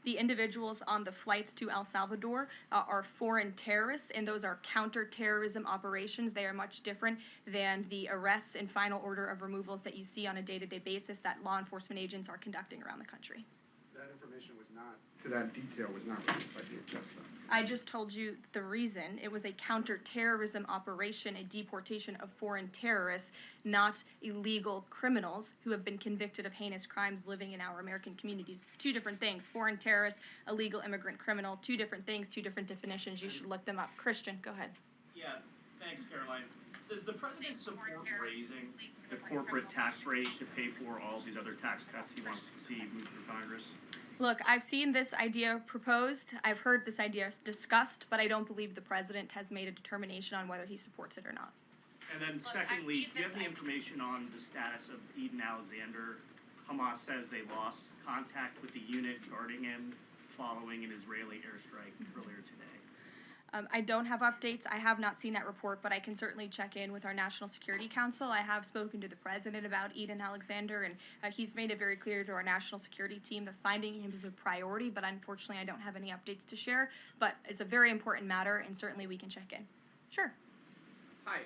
The individuals on the flights to El Salvador are foreign terrorists, and those are counterterrorism operations. They are much different than the arrests and final order of removals that you see on a day-to-day basis that law enforcement agents are conducting around the country. That information was not, to that detail, was not released by DHS, though. I just told you the reason. It was a counterterrorism operation, a deportation of foreign terrorists, not illegal criminals who have been convicted of heinous crimes living in our American communities. It's two different things. Foreign terrorist, illegal immigrant criminal, two different things, two different definitions. You should look them up. Christian, go ahead. Yeah, thanks, Karoline. Does the president support raising the corporate tax rate to pay for all these other tax cuts he wants to see move through Congress? Look, I've seen this idea proposed. I've heard this idea discussed, but I don't believe the president has made a determination on whether he supports it or not. And then secondly, do you have any information on the status of Eden Alexander? Hamas says they lost contact with the unit guarding him following an Israeli airstrike earlier today. I don't have updates. I have not seen that report, but I can certainly check in with our National Security Council. I have spoken to the president about Eden Alexander, and he's made it very clear to our national security team that finding him is a priority, but unfortunately I don't have any updates to share. But it's a very important matter, and certainly we can check in. Sure. Hi.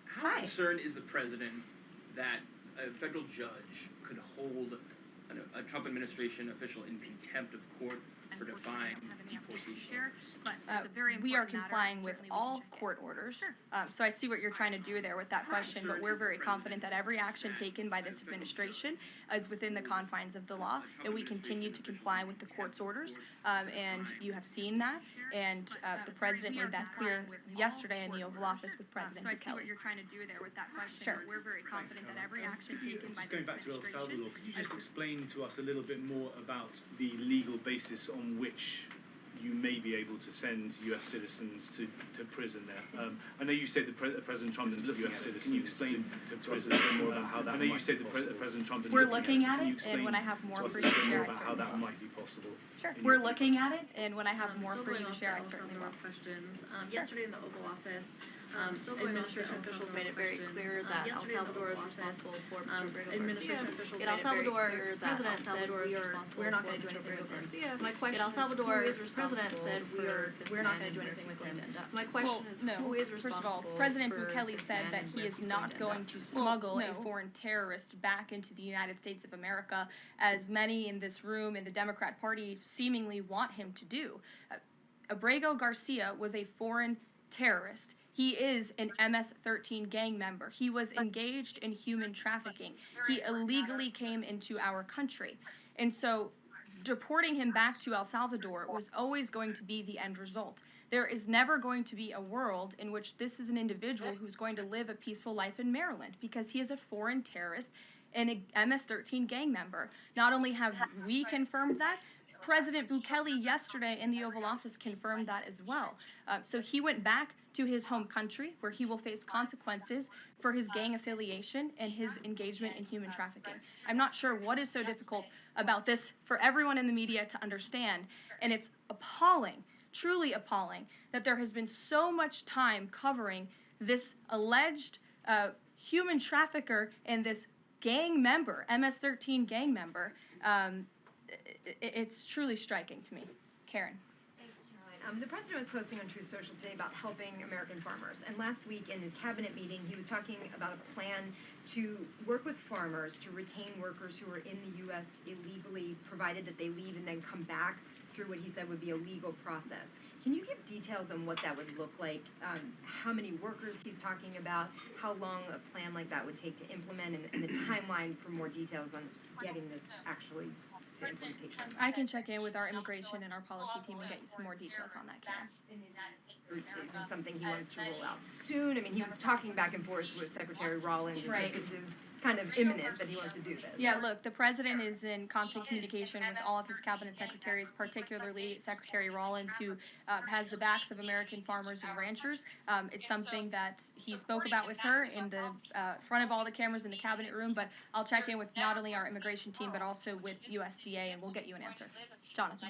How concerned is the president that a federal judge could hold a Trump administration official in contempt of court for defying deportation? We are complying with all court orders. Sure. So I see what you're trying to do there with that question, but we're very confident that every action taken by this administration is within the confines of the law, and we continue to comply with the court's orders. And you have seen that, and the president made that clear yesterday in the Oval Office with President Bukele. So I see what you're trying to do there with that question. Sure. But we're very confident that every action taken by this administration. Going back to El Salvador, could you just explain to us a little bit more about the legal basis on which you may be able to send U.S. citizens to prison there? I know you said President Trump is U.S. citizens. Can you explain to us a little bit more about how that? I know you said President Trump is. We're looking at it, and when I have more for you to share, I certainly will. How that might be possible. Sure. We're looking at it, and when I have more for you to share, I certainly will. Questions. Yesterday in the Oval Office, administration officials made it very clear that El Salvador is responsible for administration officials made it very clear that El Salvador is responsible. We're not going to do anything with Garcia. So my question El Salvador's president said we're not going to do anything with him. So my question is who is responsible? First of all, President Bukele said that he is not going to smuggle a foreign terrorist back into the United States of America, as many in this room in the Democrat Party seemingly want him to do. Abrego Garcia was a foreign terrorist. He is an MS-13 gang member. He was engaged in human trafficking. He illegally came into our country. And so deporting him back to El Salvador was always going to be the end result. There is never going to be a world in which this is an individual who's going to live a peaceful life in Maryland, because he is a foreign terrorist and an MS-13 gang member. Not only have we confirmed that, President Bukele yesterday in the Oval Office confirmed that as well. So he went back to his home country, where he will face consequences for his gang affiliation and his engagement in human trafficking. I'm not sure what is so difficult about this for everyone in the media to understand, and it's appalling, truly appalling, that there has been so much time covering this alleged human trafficker and this gang member, MS-13 gang member. It's truly striking to me. Karen. Thanks, Karoline. The president was posting on Truth Social today about helping American farmers. And last week in his cabinet meeting, he was talking about a plan to work with farmers to retain workers who are in the U.S. illegally, provided that they leave and then come back through what he said would be a legal process. Can you give details on what that would look like, how many workers he's talking about, how long a plan like that would take to implement, and the timeline for more details on getting this actually to implementation? I can check in with our immigration and our policy team and get you some more details on that, Karen. Is this something he wants to roll out soon? I mean, he was talking back and forth with Secretary Rawlings. Right. This is kind of imminent that he wants to do this. Yeah, look, the president is in constant communication with all of his cabinet secretaries, particularly Secretary Rawlings, who has the backs of American farmers and ranchers. It's something that he spoke about with her in the front of all the cameras in the cabinet room, but I'll check in with not only our immigration team, but also with USDA, and we'll get you an answer. Jonathan.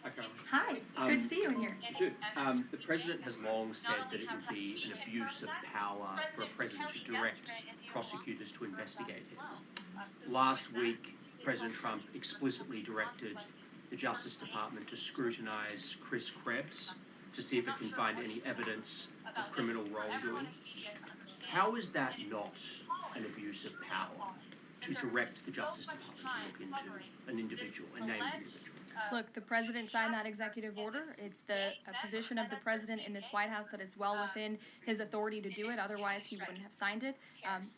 Hi, Karoline. Hi, it's good to see you in here. Good. The president has long said that it would be an abuse of power for a president to direct prosecutors to investigate him. Last week, President Trump explicitly directed the Justice Department to scrutinize Chris Krebs to see if it can find any evidence of criminal wrongdoing. How is that not an abuse of power to direct the Justice Department to look into an individual, a named individual? Look, the president signed that executive order. It's the position of the president in this White House that it's well within his authority to do it. Otherwise, he wouldn't have signed it.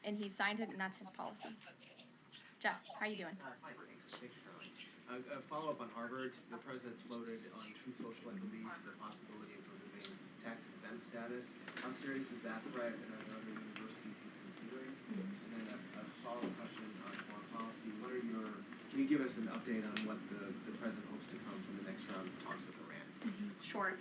And he signed it, and that's his policy. Jeff, how you doing? Thanks, Karoline. A follow-up on Harvard. The president floated on Truth Social, I believe, the possibility of removing tax-exempt status. How serious is that threat, and are there other universities he's considering? And then a follow-up question on foreign policy. What are your, can you give us an update on what the president hopes to come from the next round of talks with Iran? Sure.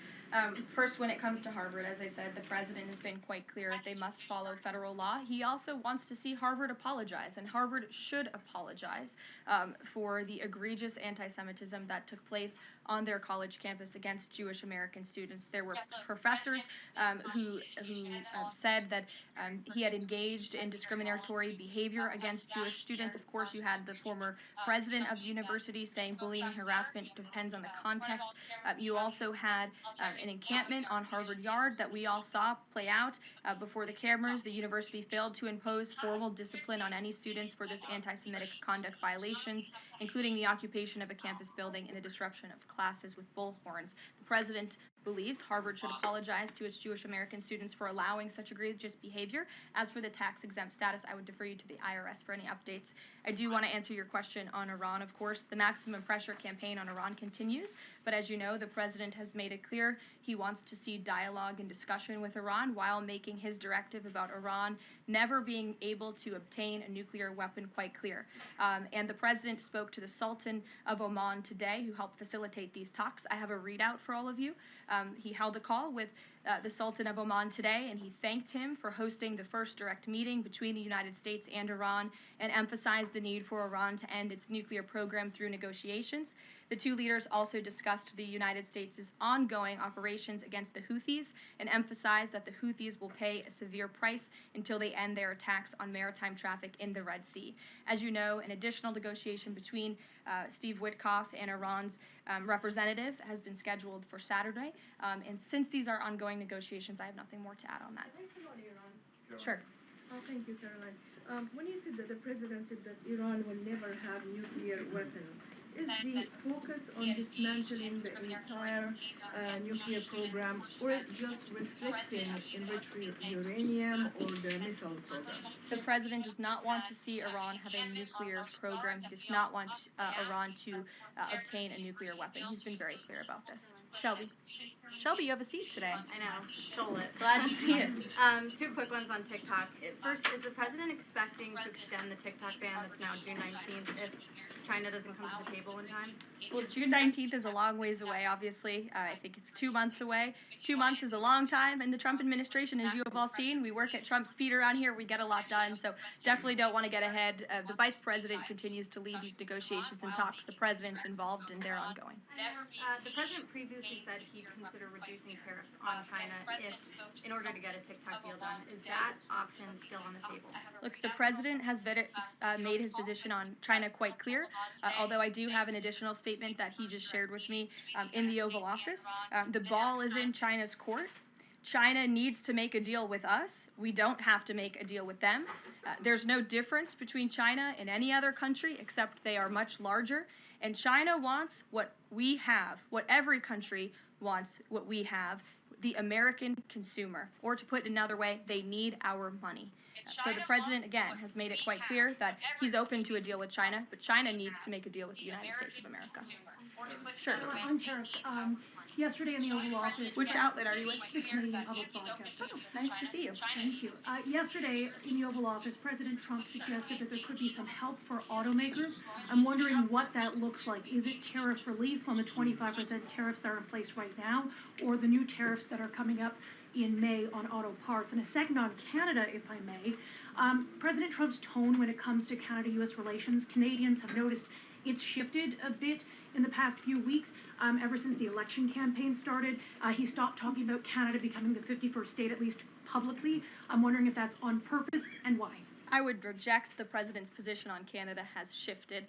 First, when it comes to Harvard, as I said, the president has been quite clear they must follow federal law. He also wants to see Harvard apologize, and Harvard should apologize for the egregious anti-Semitism that took place on their college campus against Jewish American students. There were professors who said that he had engaged in discriminatory behavior against Jewish students. Of course, you had the former president of the university saying bullying and harassment depends on the context. You also had an encampment on Harvard Yard that we all saw play out before the cameras. The university failed to impose formal discipline on any students for this anti-Semitic conduct violations, including the occupation of a campus building and the disruption of classes with bullhorns. The president believes Harvard should apologize to its Jewish American students for allowing such egregious behavior. As for the tax-exempt status, I would defer you to the IRS for any updates. I do want to answer your question on Iran, of course. The maximum pressure campaign on Iran continues, but as you know, the president has made it clear he wants to see dialogue and discussion with Iran while making his directive about Iran never being able to obtain a nuclear weapon quite clear. And the president spoke to the Sultan of Oman today, who helped facilitate these talks. I have a readout for all of you. He held a call with the Sultan of Oman today, and he thanked him for hosting the first direct meeting between the United States and Iran and emphasized the need for Iran to end its nuclear program through negotiations. The two leaders also discussed the United States' ongoing operations against the Houthis and emphasized that the Houthis will pay a severe price until they end their attacks on maritime traffic in the Red Sea. As you know, an additional negotiation between Steve Witkoff and Iran's representative has been scheduled for Saturday. And since these are ongoing negotiations, I have nothing more to add on that. Sure. Thank you, Caroline. When you said that the president said that Iran will never have nuclear weapon, is the focus on dismantling the entire nuclear program, or just restricting enriched uranium or the missile program? The president does not want to see Iran have a nuclear program. He does not want Iran to obtain a nuclear weapon. He's been very clear about this. Shelby. Shelby, you have a seat today. I know, stole it. Glad to see it. Two quick ones on TikTok. First, is the president expecting to extend the TikTok ban that's now June 19th if China doesn't come to the table in time? Well, June 19th is a long ways away, obviously. I think it's 2 months away. 2 months is a long time in the Trump administration, as you have all seen. We work at Trump speed around here. We get a lot done, so definitely don't want to get ahead. The vice president continues to lead these negotiations and talks. The president's involved, and they're ongoing. The president previously said he'd consider reducing tariffs on China in order to get a TikTok deal done. Is that option still on the table? Look, the president has made his position on China quite clear, although I do have an additional statement that he just shared with me in the Oval Office. The ball is in China's court. China needs to make a deal with us. We don't have to make a deal with them. There's no difference between China and any other country except they are much larger. And China wants what we have, what every country wants, what we have, the American consumer. Or to put it another way, they need our money. So the president, again, has made it quite clear that he's open to a deal with China, but China needs to make a deal with the United States of America. Sure. On tariffs, yesterday in the Oval Office... Which outlet are you with? The Canadian Public Broadcasting. Oh, nice to see you. Thank you. Yesterday in the Oval Office, President Trump suggested that there could be some help for automakers. I'm wondering what that looks like. Is it tariff relief on the 25% tariffs that are in place right now, or the new tariffs that are coming up in May on auto parts? And a second on Canada, if I may. President Trump's tone when it comes to Canada-U.S. relations, Canadians have noticed it's shifted a bit in the past few weeks. Ever since the election campaign started, he stopped talking about Canada becoming the 51st state, at least publicly. I'm wondering if that's on purpose and why. I would reject the president's position on Canada has shifted.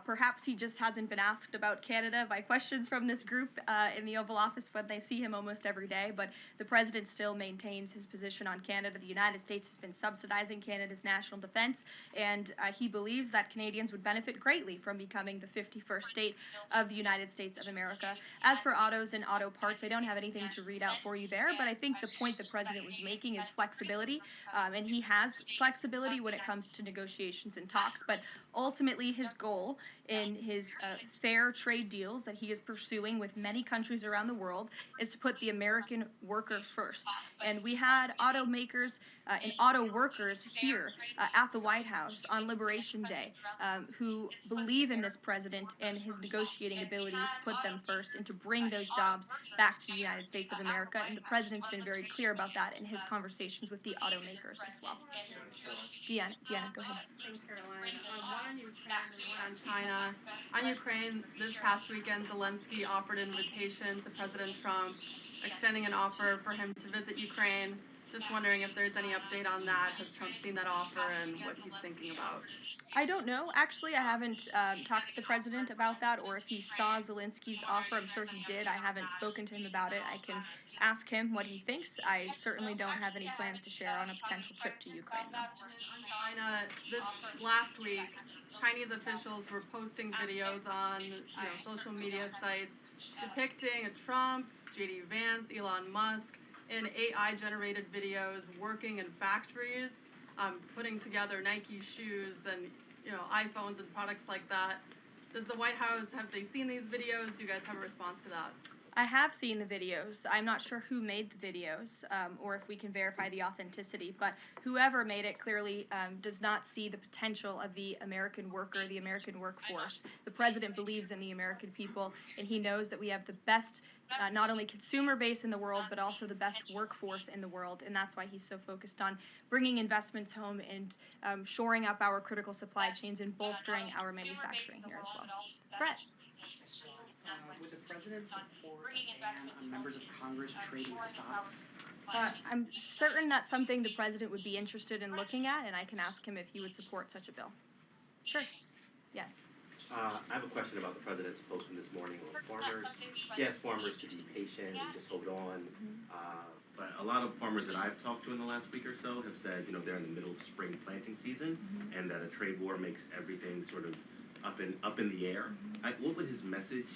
Perhaps he just hasn't been asked about Canada by questions from this group in the Oval Office when they see him almost every day, but the president still maintains his position on Canada. The United States has been subsidizing Canada's national defense, and he believes that Canadians would benefit greatly from becoming the 51st state of the United States of America. As for autos and auto parts, I don't have anything to read out for you there, but I think the point the president was making is flexibility, and he has flexibility when it comes to negotiations and talks, but ultimately his goal in his fair trade deals that he is pursuing with many countries around the world is to put the American worker first. And we had automakers and auto workers here at the White House on Liberation Day who believe in this president and his negotiating ability to put them first and to bring those jobs back to the United States of America. And the president's been very clear about that in his conversations with the automakers as well. Deanna, go ahead. Thanks, Karoline. One on Ukraine and one on China. On Ukraine, this past weekend, Zelensky offered an invitation to President Trump, extending an offer for him to visit Ukraine. Just wondering if there's any update on that. Has Trump seen that offer and what he's thinking about? I don't know. Actually, I haven't talked to the president about that, or if he saw Zelensky's offer. I'm sure he did. I haven't spoken to him about it. I can ask him what he thinks. I certainly don't have any plans to share on a potential trip to Ukraine, though. China, this last week, Chinese officials were posting videos on social media sites depicting Trump, J.D. Vance, Elon Musk, in AI-generated videos working in factories, putting together Nike shoes and iPhones and products like that. Does the White House, have they seen these videos? Do you guys have a response to that? I have seen the videos. I'm not sure who made the videos or if we can verify the authenticity, but whoever made it clearly does not see the potential of the American worker, the American workforce. The president believes in the American people, and he knows that we have the best not only consumer base in the world, but also the best workforce in the world, and that's why he's so focused on bringing investments home and shoring up our critical supply chains and bolstering our manufacturing here as well. Brett. Would the president support a ban on members of Congress trading stocks? I'm certain that's something the president would be interested in looking at, and I can ask him if he would support such a bill. Sure. Yes. I have a question about the president's post from this morning on farmers. He asked farmers to be patient and just hold on. But a lot of farmers that I've talked to in the last week or so have said, they're in the middle of spring planting season, and that a trade war makes everything sort of up in the air. What would his message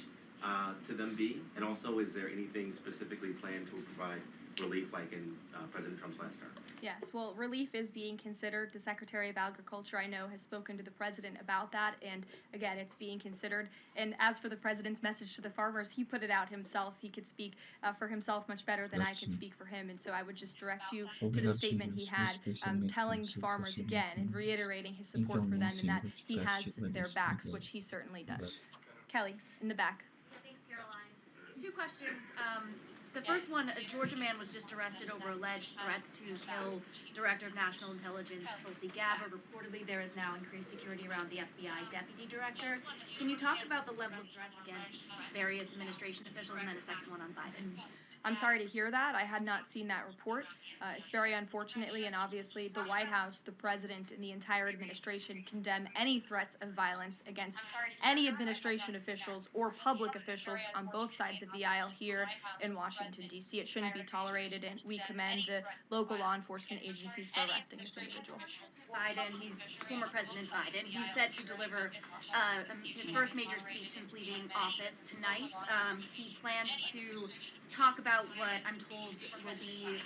to them be? And also, is there anything specifically planned to provide relief like in President Trump's last term? Yes, well, relief is being considered. The Secretary of Agriculture, I know, has spoken to the president about that, and again, it's being considered. And as for the president's message to the farmers, he put it out himself. He could speak for himself much better than I can speak for him, and so I would just direct you to the statement he had, telling farmers again and reiterating his support for them and that he has their backs, which he certainly does. Kelly, in the back. Thanks, Karoline. 2 questions. The first one, a Georgia man was just arrested over alleged threats to kill Director of National Intelligence Tulsi Gabbard. Reportedly, there is now increased security around the FBI Deputy Director. Can you talk about the level of threats against various administration officials, and then a second one on Biden? I'm sorry to hear that. I had not seen that report. It's very unfortunately, and obviously the White House, the president, and the entire administration condemn any threats of violence against any administration officials or public officials on both sides of the aisle here in Washington, D.C. It shouldn't be tolerated, and we commend the local law enforcement agencies for arresting this individual. Former President Biden, he's set to deliver his first major speech since leaving office tonight. He plans to talk about what I'm told will be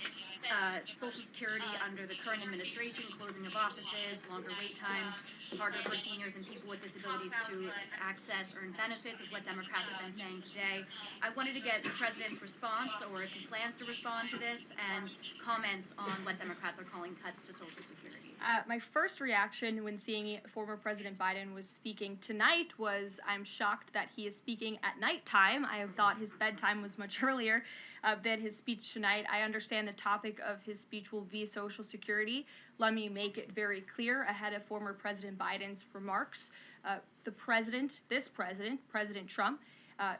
Social Security under the current administration, closing of offices, longer wait times, harder for seniors and people with disabilities to access earned benefits, is what Democrats have been saying today. I wanted to get the president's response, or if he plans to respond to this, and comments on what Democrats are calling cuts to Social Security. My first reaction when seeing former President Biden was speaking tonight was, I'm shocked that he is speaking at nighttime. I thought his bedtime was much earlier than his speech tonight. I understand the topic of his speech will be Social Security. Let me make it very clear ahead of former President Biden's remarks. President Trump,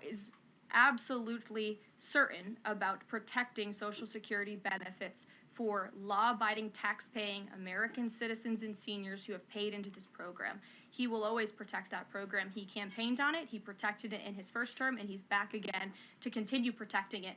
is absolutely certain about protecting Social Security benefits for law-abiding, tax-paying American citizens and seniors who have paid into this program. He will always protect that program. He campaigned on it, he protected it in his first term, and he's back again to continue protecting it.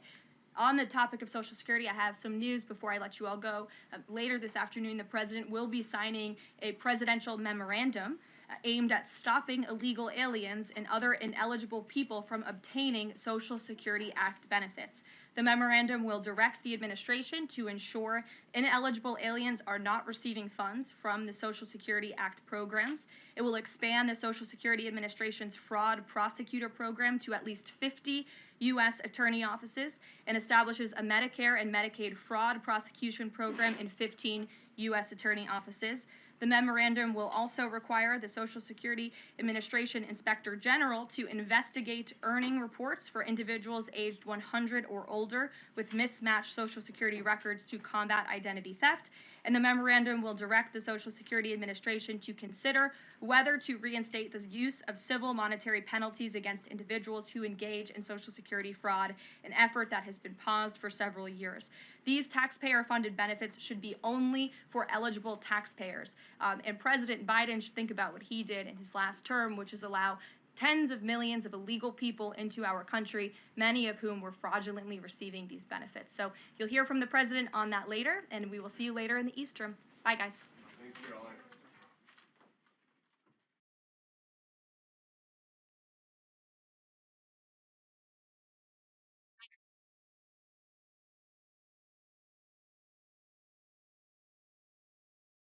On the topic of Social Security, I have some news before I let you all go. Later this afternoon, the president will be signing a presidential memorandum aimed at stopping illegal aliens and other ineligible people from obtaining Social Security Act benefits. The memorandum will direct the administration to ensure ineligible aliens are not receiving funds from the Social Security Act programs. It will expand the Social Security Administration's fraud prosecutor program to at least 50 U.S. attorney offices and establishes a Medicare and Medicaid fraud prosecution program in 15 U.S. attorney offices. The memorandum will also require the Social Security Administration Inspector General to investigate earning reports for individuals aged 100 or older with mismatched Social Security records to combat identity theft. And the memorandum will direct the Social Security Administration to consider whether to reinstate the use of civil monetary penalties against individuals who engage in Social Security fraud, an effort that has been paused for several years. These taxpayer-funded benefits should be only for eligible taxpayers. And President Biden should think about what he did in his last term, which is allow tens of millions of illegal people into our country, many of whom were fraudulently receiving these benefits. So you'll hear from the president on that later, and we will see you later in the East Room. Bye, guys. Thanks, Caroline.